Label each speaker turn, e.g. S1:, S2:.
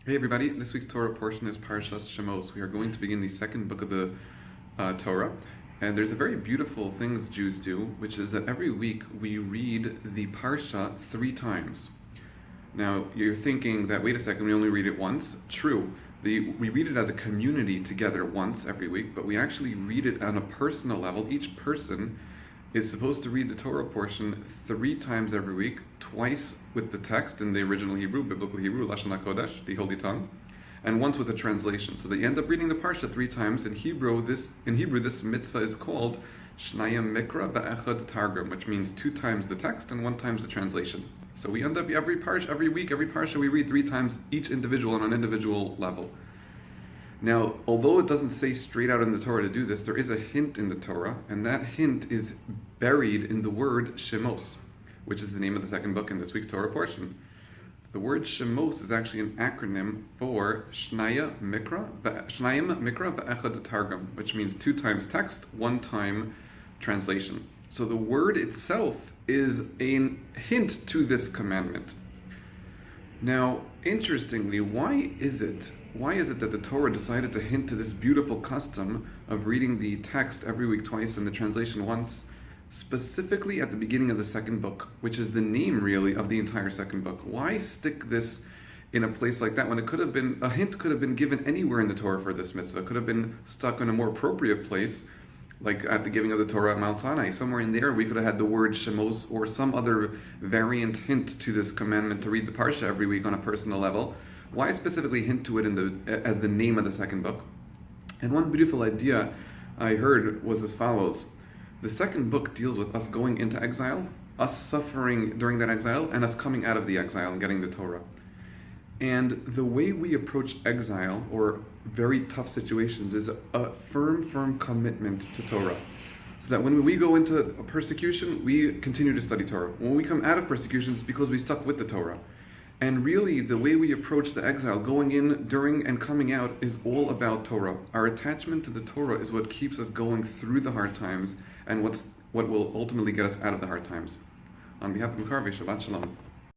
S1: Hey everybody, this week's Torah portion is Parshas Shmot. We are going to begin the second book of the Torah. And there's a very beautiful things Jews do, which is that every week we read the Parsha 3 times. Now, you're thinking that, wait a second, we only read it once. True. We read it as a community together once every week, but we actually read it on a personal level. Each person is supposed to read the Torah portion 3 times every week, twice with the text in the original Hebrew, biblical Hebrew, Lashon HaKodesh, the Holy Tongue, and once with a translation. So they end up reading the Parsha 3 times. In Hebrew, this mitzvah is called Shnayim Mikra Ve'echad Targum, which means 2 times the text and 1 times the translation. So we end up every week, every Parsha, we read 3 times, each individual on an individual level. Now, although it doesn't say straight out in the Torah to do this, there is a hint in the Torah, and that hint is buried in the word Shemos, which is the name of the second book in this week's Torah portion. The word Shemos is actually an acronym for Shnayim Mikra Ve'echad Targum, which means 2 times text, 1 time translation. So the word itself is a hint to this commandment. Now, interestingly, why is it that the Torah decided to hint to this beautiful custom of reading the text every week twice and the translation once, specifically at the beginning of the second book, which is the name really of the entire second book? Why stick this in a place like that when a hint could have been given anywhere in the Torah for this mitzvah? It could have been stuck in a more appropriate place, like at the giving of the Torah at Mount Sinai. Somewhere in there we could have had the word Shemos or some other variant hint to this commandment to read the Parsha every week on a personal level. Why specifically hint to it as the name of the second book? And one beautiful idea I heard was as follows. The second book deals with us going into exile, us suffering during that exile, and us coming out of the exile and getting the Torah. And the way we approach exile or very tough situations is a firm commitment to Torah. So that when we go into a persecution, we continue to study Torah. When we come out of persecution, it's because we stuck with the Torah. And really, the way we approach the exile, going in, during, and coming out, is all about Torah. Our attachment to the Torah is what keeps us going through the hard times and what will ultimately get us out of the hard times. On behalf of Makarvi, Shabbat Shalom.